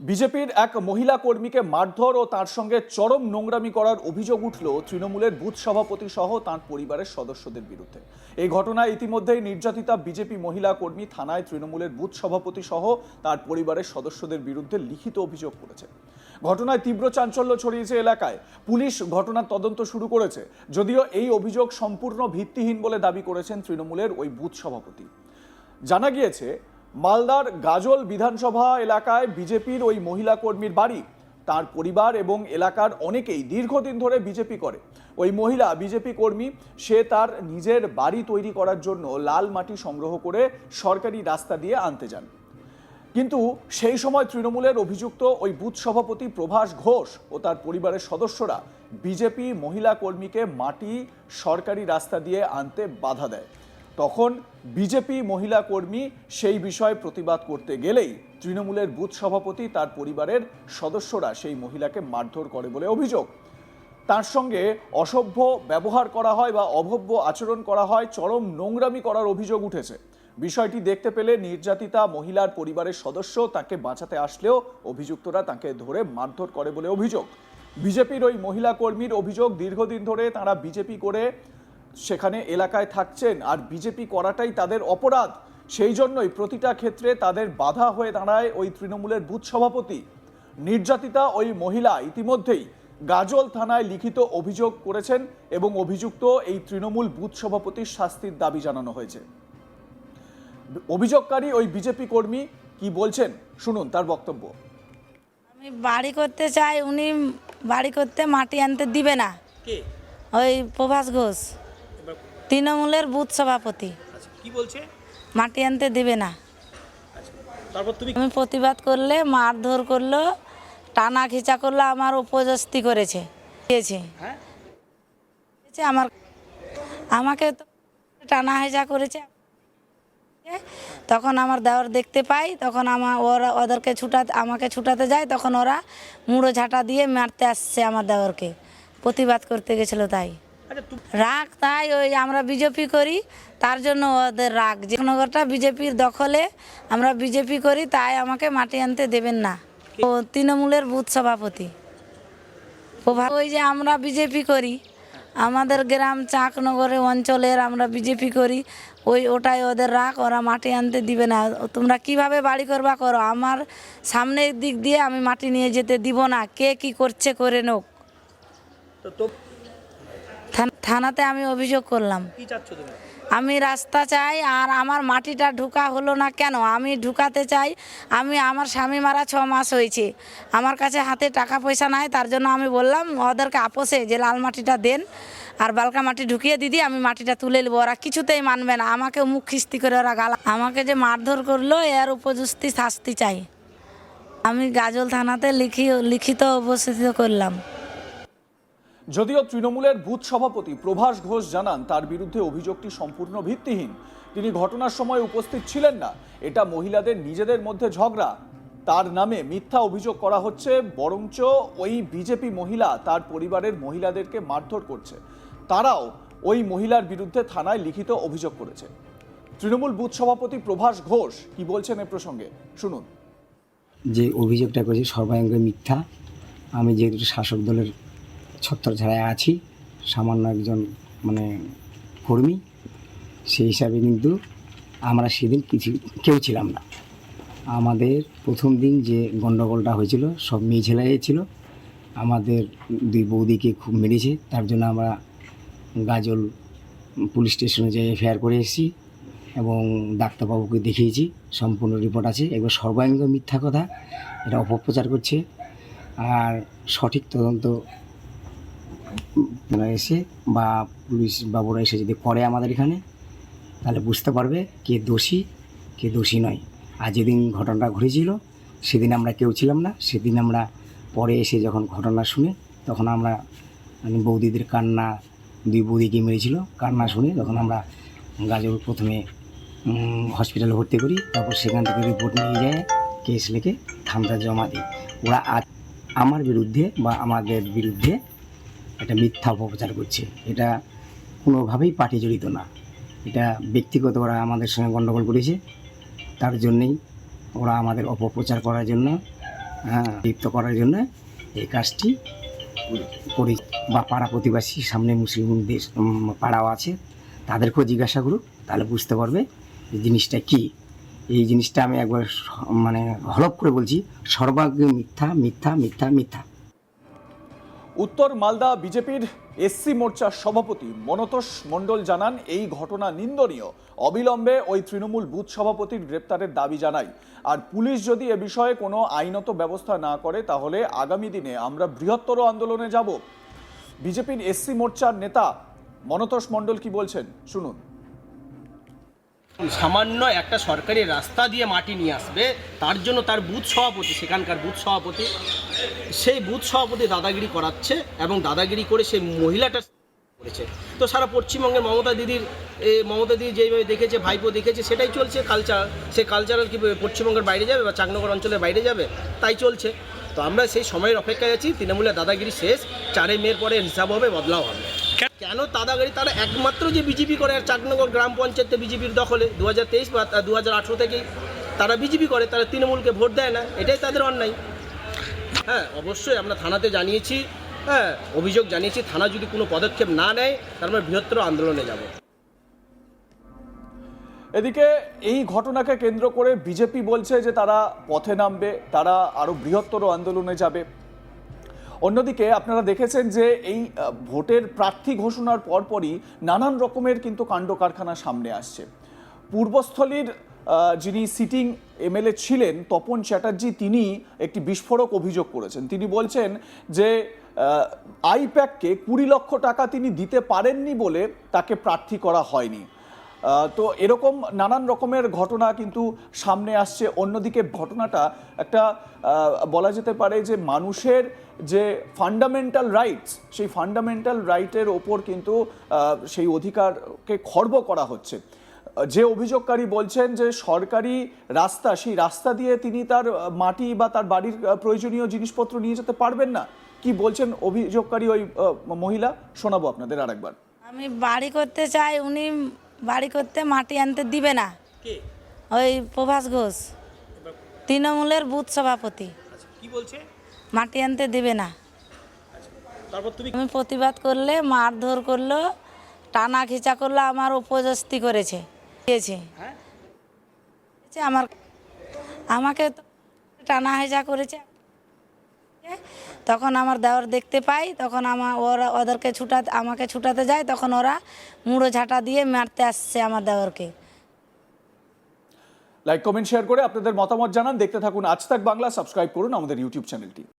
বিজেপির এক মহিলা কর্মীকে মারধর ও তার সঙ্গে চরম নোংরামি করার অভিযোগ উঠল তৃণমূলের বুথ সভাপতি সহ তার পরিবারের সদস্যদের বিরুদ্ধে। এই ঘটনায় ইতিমধ্যেই নির্যাতিতা বিজেপি মহিলা কর্মী থানায় তৃণমূলের বুথ সভাপতি সহ তার পরিবারের সদস্যদের বিরুদ্ধে লিখিত অভিযোগ করেছে। ঘটনায় তীব্র চাঞ্চল্য ছড়িয়েছে এলাকায়। পুলিশ ঘটনার তদন্ত শুরু করেছে, যদিও এই অভিযোগ সম্পূর্ণ ভিত্তিহীন বলে দাবি করেছেন তৃণমূলের ওই বুথ সভাপতি। জানা গিয়েছে, মালদার গাজল বিধানসভা এলাকায় বিজেপির ওই মহিলা কর্মীর বাড়ি। তার পরিবার এবং এলাকার অনেকেই দীর্ঘদিন ধরে বিজেপি করে। ওই মহিলা বিজেপি কর্মী, সে তার নিজের বাড়ি তৈরি করার জন্য লাল মাটি সংগ্রহ করে সরকারি রাস্তা দিয়ে আনতে যান। কিন্তু সেই সময় তৃণমূলের অভিযুক্ত ওই বুথ সভাপতি প্রভাস ঘোষ ও তার পরিবারের সদস্যরা বিজেপি মহিলা কর্মীকে মাটি সরকারি রাস্তা দিয়ে আনতে বাধা দেয়। তখন বিজেপি মহিলা কর্মী সেই বিষয়ে প্রতিবাদ করতে গেলেই তৃণমূলের বুথ সভাপতি তার পরিবারের সদস্যরা সেই মহিলাকে মারধর করে বলে অভিযোগ। তার সঙ্গে অসভ্য ব্যবহার করা হয় বা অভব্য আচরণ করা হয়, চরম নোংরামি করার অভিযোগ উঠেছে। বিষয়টি দেখতে পেলে নির্যাতিতা মহিলার পরিবারের সদস্য তাকে বাঁচাতে আসলেও অভিযুক্তরা তাকে ধরে মারধর করে বলে অভিযোগ। বিজেপির ওই মহিলা কর্মীর অভিযোগ, দীর্ঘদিন ধরে তারা বিজেপি করে সেখানে এলাকায় থাকছেন আর বিজেপি করাটাই তাদের অপরাধ। সেই জন্যই প্রতিটা ক্ষেত্রে তাদের বাধা হয়ে দাঁড়ায় ওই তৃণমূলের বুথ সভাপতি। নির্যাতিতা ওই মহিলা ইতিমধ্যেই গাজল থানায় লিখিত অভিযোগ করেছেন এবং অভিযুক্ত এই তৃণমূল বুথ সভাপতির শাস্তির দাবি জানানো হয়েছে। অভিযোগকারী ওই বিজেপি কর্মী কি বলছেন শুনুন তার বক্তব্য। আমি বাড়ি করতে চাই, উনি বাড়ি করতে মাটি আনতে দিবে না। ওই প্রভাস ঘোষ, তৃণমূলের বুথ সভাপতি। কি বলছে? মাটি আনতে দিবে না। তারপর তুমি আমি প্রতিবাদ করলে মারধর করলো, টানা খিচা করলো, আমার উপজস্তি করেছে। হ্যাঁ আমার আমাকে তো টানা হেজা করেছে। তখন আমার দেওর দেখতে পাই, তখন ওদেরকে আমাকে ছুটাতে যায়, তখন ওরা মুড়ো ঝাঁটা দিয়ে মারতে আসছে আমার দেওরকে। প্রতিবাদ করতে গেছিল তাই রাগ। তাই ওই আমরা বিজেপি করি তার জন্য ওদের রাগ। যে নগরটা বিজেপির দখলে, আমরা বিজেপি করি তাই আমাকে মাটি আনতে দেবেন না। ও তৃণমূলের বুথ সভাপতি ওই যে আমরা বিজেপি করি, আমাদের গ্রাম চাকনগরে অঞ্চলের আমরা বিজেপি করি, ওটাই ওদের রাগ। ওরা মাটি আনতে দিবে না। তোমরা কিভাবে বাড়ি করবা করো, আমার সামনের দিক দিয়ে আমি মাটি নিয়ে যেতে দিব না। কে কি করছে করে নোক। থানাতে আমি অভিযোগ করলাম। কি চাচ্ছ তুমি? আমি রাস্তা চাই, আর আমার মাটিটা ঢুকা হলো না কেন আমি ঢুকাতে চাই। আমার স্বামী মারা 6 মাস হয়েছে, আমার কাছে হাতে টাকা পয়সা নাই। তার জন্য আমি বললাম ওদেরকে আপোষে যে লাল মাটিটা দেন আর বালকা মাটি ঢুকিয়ে দিদি, আমি মাটিটা তুলে নেবো। ওরা কিছুতেই মানবে না, আমাকে মুখ খিস্তি করে ওরা গালা। আমাকে যে মারধর করলো এর উপযুক্ত শাস্তি চাই। আমি গাজল থানাতে লিখিত উপস্থিত করলাম। যদিও তৃণমূলের বুথ সভাপতি প্রভাস ঘোষ জানান তার বিরুদ্ধে অভিযোগটি সম্পূর্ণ ভিত্তিহীন। তিনি ঘটনার সময় উপস্থিত ছিলেন না। এটা মহিলাদের নিজেদের মধ্যে ঝগড়া। তার নামে মিথ্যা অভিযোগ করা হচ্ছে, বরঞ্চ ওই বিজেপি মহিলা তার পরিবারের মহিলাদেরকে মারধর করছে। তারাও ওই মহিলার বিরুদ্ধে থানায় লিখিত অভিযোগ করেছে। তৃণমূল বুথ সভাপতি প্রভাস ঘোষ কি বলছেন এ প্রসঙ্গে শুনুন। যে অভিযোগটা করেছে সর্বাঙ্গে মিথ্যা। আমি যেহেতু শাসক দলের ছত্রছায়ায় আছি, সামান্য একজন কর্মী, সেই হিসাবে কিন্তু আমরা সেদিন কেউ ছিলাম না। আমাদের প্রথম দিন যে গণ্ডগোলটা হয়েছিল সব মেয়ে ছেলেরাই ছিল। আমাদের 2 বৌদিকে খুব মেরেছে, তার জন্য আমরা গাজল পুলিশ স্টেশনে যেয়ে এফআইআর করে এসেছি এবং ডাক্তারবাবুকে দেখিয়েছি, সম্পূর্ণ রিপোর্ট আছে। এগুলো সর্বাঙ্গ মিথ্যা কথা, এটা অপপ্রচার করছে। আর সঠিক তদন্ত এসে বা পুলিশ বাবুরা এসে যদি করে আমাদের এখানে, তাহলে বুঝতে পারবে কে দোষী কে দোষী নয়। আর যেদিন ঘটনাটা ঘটেছিল সেদিন আমরা কেউ ছিলাম না। সেদিন আমরা পরে এসে যখন ঘটনা শুনে, তখন আমরা বৌদিদের কান্না, 2 বৌদিকে মেরেছিল কান্না শুনে, তখন আমরা গাজল প্রথমে হসপিটালে ভর্তি করি। তারপর সেখান থেকে রিপোর্ট নিয়ে যায়, কেস লিখে থানাতে জমা দিই। ওরা আমার বিরুদ্ধে বা আমাদের বিরুদ্ধে একটা মিথ্যা অপপ্রচার করছে। এটা কোনোভাবেই পার্টি জড়িত না, এটা ব্যক্তিগত। ওরা আমাদের সঙ্গে গণ্ডগোল করেছে, তার জন্যেই ওরা আমাদের অপপ্রচার করার জন্য হ্যাঁ লিপ্ত করার জন্য এই কাজটি করি। বা পাড়া প্রতিবেশী সামনে মুসলিমদের পাড়াও আছে, তাদেরকেও জিজ্ঞাসা করুক, তাহলে বুঝতে পারবে এই জিনিসটা কি। এই জিনিসটা আমি একবার মানে হলফ করে বলছি, সর্বাগ্রে মিথ্যা মিথ্যা মিথ্যা মিথ্যা। উত্তর মালদা বিজেপির এসসি মোর্চার সভাপতি মনতোষ মণ্ডল জানান, এই ঘটনা নিন্দনীয়। অবিলম্বে ওই তৃণমূল বুথ সভাপতির গ্রেপ্তারের দাবি জানাই। আর পুলিশ যদি এ বিষয়ে কোনো আইনত ব্যবস্থা না করে তাহলে আগামী দিনে আমরা বৃহত্তর আন্দোলনে যাব। বিজেপির এসসি মোর্চার নেতা মনতোষ মণ্ডল কি বলছেন শুনুন। সামান্য একটা সরকারি রাস্তা দিয়ে মাটি নিয়ে আসবে, তার জন্য তার বুথ সভাপতি, সেখানকার বুথ সভাপতি, সেই বুথ সভাপতি দাদাগিরি করাচ্ছে এবং দাদাগিরি করে সেই মহিলাটা করেছে। তো সারা পশ্চিমবঙ্গের মমতা দিদি যেইভাবে দেখেছে, ভাইপো দেখেছে, সেটাই চলছে কালচার। সেই কালচারাল কি পশ্চিমবঙ্গের বাইরে যাবে বা চাকনগর অঞ্চলের বাইরে যাবে? তাই চলছে। তো আমরা সেই সময়ের অপেক্ষায় আছি। তৃণমূলের দাদাগিরি শেষ, 4 মের পরে হিসাব হবে, বদলাও হবে। কেন দাদাগিরি? তারা একমাত্র যে বিজেপি করে, আর চাকনগর গ্রাম পঞ্চায়েতে বিজেপির দখলে 2023 বা 2018 থেকেই তারা বিজেপি করে, তারা তৃণমূলকে ভোট দেয় না, এটাই তাদের অন্যায়। হ্যাঁ, অবশ্যই আমরা থানাতে জানিয়েছি, হ্যাঁ অভিযোগ জানিয়েছি। থানা যদি কোনো পদক্ষেপ না নেয় তার আমরা বৃহত্তর আন্দোলনে যাব। এদিকে এই ঘটনাকে কেন্দ্র করে বিজেপি বলছে যে তারা পথে নামবে, তারা আরো বৃহত্তর আন্দোলনে যাবে। অন্যদিকে আপনারা দেখেছেন যে এই ভোটের প্রার্থী ঘোষণার পরপরই নানান রকমের কিন্তু কাণ্ড কারখানা সামনে আসছে। পূর্বস্থলীর যিনি সিটিং এমএলএ ছিলেন তপন চ্যাটার্জি, তিনি একটি বিস্ফোরক অভিযোগ করেছেন। তিনি বলছেন যে আইপ্যাককে 20 লক্ষ টাকা তিনি দিতে পারেননি বলে তাকে প্রার্থী করা হয়নি। তো এরকম নানান রকমের ঘটনা কিন্তু সামনে আসছে। অন্যদিকে ঘটনাটা একটা বলা যেতে পারে যে মানুষের যে ফান্ডামেন্টাল রাইটস, সেই ফান্ডামেন্টাল রাইটের ওপর কিন্তু সেই অধিকারকে খর্ব করা হচ্ছে। যে অভিযোগকারী বলছেন যে সরকারি রাস্তা, সেই রাস্তা দিয়ে তিনি তার মাটি বা তার বাড়ির প্রয়োজনীয় জিনিসপত্র নিয়ে যেতে পারবেন না। কি বলছেন অভিযোগকারী ওই মহিলা, শোনাবো আপনাদের আরেকবার। আমি বাড়ি করতে চাই, উনি বাড়ি করতে মাটি আনতে দিবে না। কে? ওই প্রভাস ঘোষ, তৃণমূলের বুথ সভাপতি, কি বলছে? মাটি আনতে দিবে না। তারপর তুমি আমি প্রতিবাদ করলে মারধর করলো, টানা খিচা করলো, আমার উপজস্তি করেছে, দিয়েছে। হ্যাঁ আমাকে তো টানা হেঁচা করেছে। তখন আমার দেওর দেখতে পাই, তখন ওদেরকে আমাকে ছুটাতে যায়, তখন ওরা মুড়ো ঝাঁটা দিয়ে মারতে আসছে আমার দেওরকে। লাইক কমেন্ট শেয়ার করে আপনাদের মতামত জানান। দেখতে থাকুন আজ তাক বাংলা, সাবস্ক্রাইব করুন আমাদের ইউটিউব চ্যানেলটি।